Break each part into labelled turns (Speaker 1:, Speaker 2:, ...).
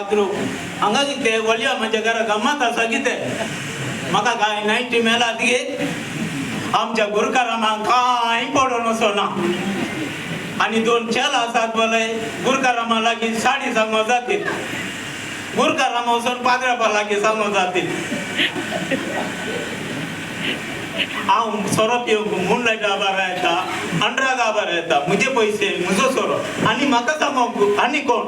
Speaker 1: लादरू हांगा कितें वळया म्हज्या घरा गम्मत आसा कितें म्हाका काय नायटी मेलात गे आमच्या गुरकारामांक कांय पडून वचना आनी 2 चेला आसात बोले गुरकारामा लागीं साडी सांगो जातील गुरकारामा वचून पाद्रापा लागीं सांगो जातील हांव सोरो पिवंक मूनलायट आबार येता अंड्राक आबार येता म्हजे पयशे म्हजो सोरो आनी म्हाका सांगोंक आनी कोण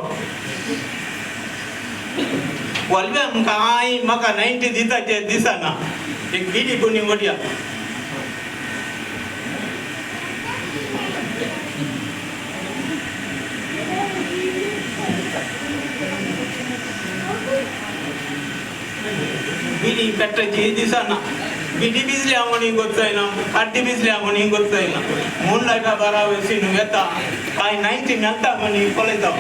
Speaker 1: वलव्यान कांय म्हाका 90 दिताचे दिसना एक बिडी कोणी वडया बिडी पेट्टाची दिसना बिडी बिजली म्हणून गोत्तायना काड्डी बिजली म्हणून गोत्तायना मूनलायटा बरा वेसीन येता कांय 90 मेळटा म्हणून पळयता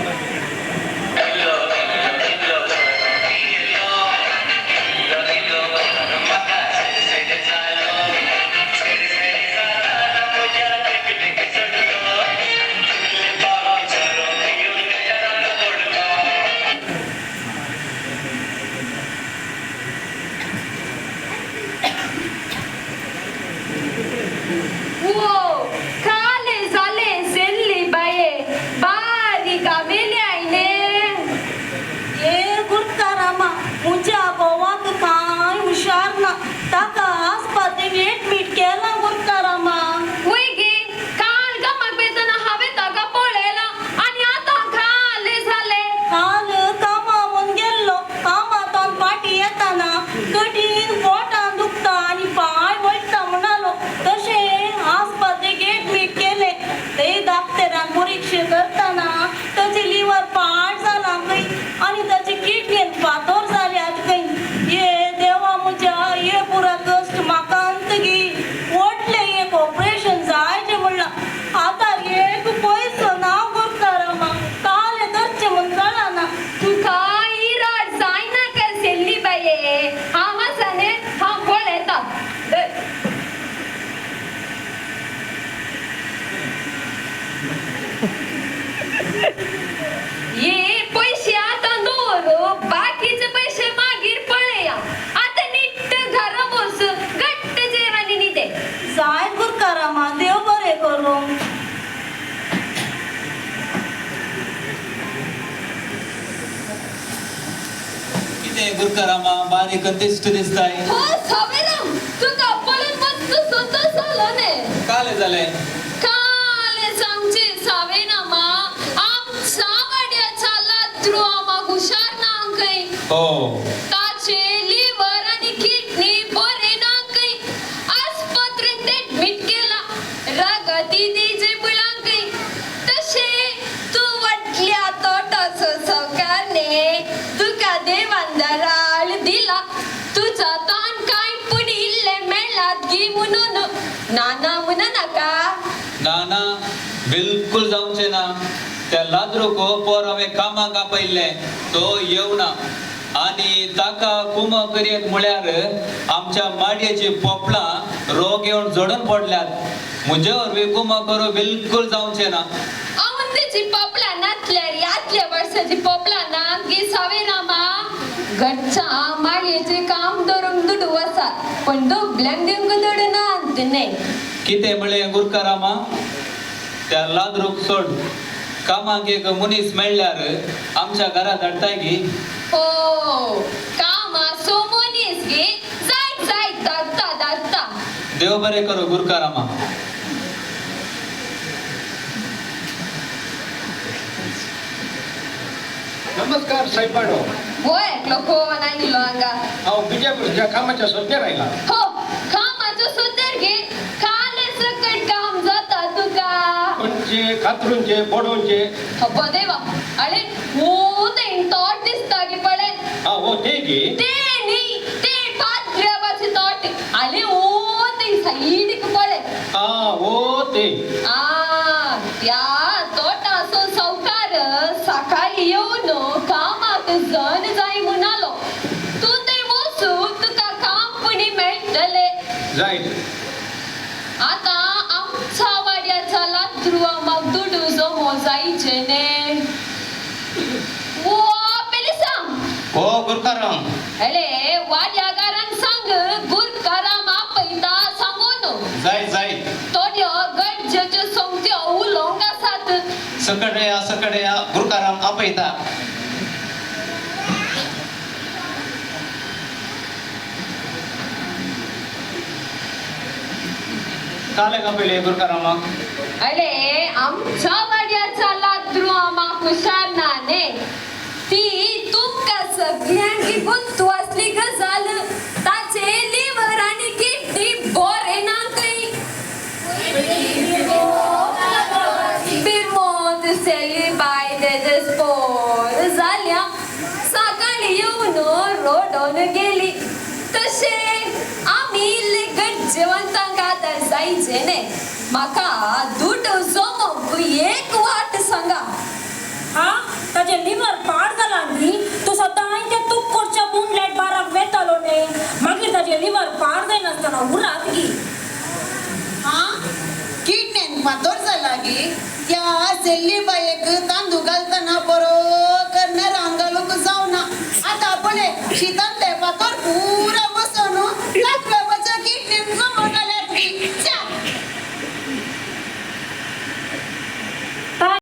Speaker 2: गुरकारामा बारीक दिसत दिसताय
Speaker 3: हो सावेराम तुका पळून मस्त स्वतः झालं ने
Speaker 2: काले झाले
Speaker 3: काले सांगचे सावेरामा आमचा वाड्याचा लाद्रू आम्हा हुशार नांकय
Speaker 2: हो
Speaker 3: ताचे लिव्हर आणि किडनी बरे नांकय आस्पत्रेत ऍडमिट केला रगती दिजे बुळांकय तसे तू वाटल्या तोटाचो सौकारने तुका देवांदराळ दिला तुझा ताण काय पुढील मेळात गी म्हणून नाना म्हणू नका
Speaker 2: नाना बिलकुल जाऊचे ना त्या लाद्रुको पोर हांवें कामाक आपयल्ले तो येवना आणि ताका कुम करियेत म्हळ्यार आमच्या माडयेची पोपळां रोग येवन जोडून पडल्यात म्हजे वरवीं कुम करूं बिलकुल जावचे ना
Speaker 3: आवंदीची पोपळा नातल्यार यातल्या वर्साची पोपळा ना गी सावेरामा घरच्या माडयेचे काम धरून दुडू वसात पण दोबल्यांक दिवंक दडना अंतने
Speaker 2: कितें म्हळें गुरकारामा त्या लाद्रूक सोड कामाक एक मनीस मेळ्ळ्यार आमच्या घरा धाडटाय गी
Speaker 3: हो कामा सो मनीस गे जायत जायत धाडटा धाडटा
Speaker 2: देव बरें करूं गुरकारामा
Speaker 4: नमस्कार साहेबांनो
Speaker 3: हो एकलो खोवा नायलो हांगा
Speaker 4: हांव बिजापूरच्या कामाच्या सोद्यार आयला
Speaker 3: हो कामाचो सोदेर गे काले सकट काम जाता तुका
Speaker 4: कोणचे कातरूंचे बोडोंचे
Speaker 3: अब्बा देवा अरे हो ते तोट दिसता गे पळे
Speaker 4: हा हो ते गे
Speaker 3: ते नी ते पात्र्याबाचे तोट अरे ओ ते साईडक पळे
Speaker 4: हा हो ते
Speaker 3: त्या तोटाचो सौकार सकाळी येऊन कामाक जण जाय म्हणालो तू ते वचू तुका काम पुणी मेळटले
Speaker 4: जायत
Speaker 3: आता आमचा वाड्याचा लाद्रू आम्हाक दुडू जमो जायचे ने वो पेली सांग
Speaker 5: हो गुरुकाराम.
Speaker 3: अरे वाड्यागारांक सांग गुरकाराम आपयता सांगून
Speaker 5: जाय जाय.
Speaker 3: थोड्यो गरजेच्यो संगत्यो उलोवंक आसात.
Speaker 5: सकट या गुरुकाराम आपयता. काले आपयले गुरुकारामाक.
Speaker 3: अरे आमच्या वाड्याचा लाद्रू आम्हाक हुशार ना ने. ती तुमका सगळ्यांकी गुंतू असली गजाल ताचे लिव्हर आणि किडनी बरे ना काही. बिरमोत सेली बाय तेजे स्पोर जाल्या सकाळी येऊन रोडोन गेली. तशे आम्ही लेगट जेवंतांक आदार जायचे ने. माका दूध जमोक एक वाट सांगा.
Speaker 6: हा ताजे लिव्हर पाड जाला न्ही. तो सदां त्या तूप कोरच्या बुमलेट बाराक वेतालो ने. मागीर ताजे लिव्हर पाड जायनासतना उराक गी.
Speaker 7: हा किडनेन फातर जाला गे. त्या सेल्ली बायेक तांदूळ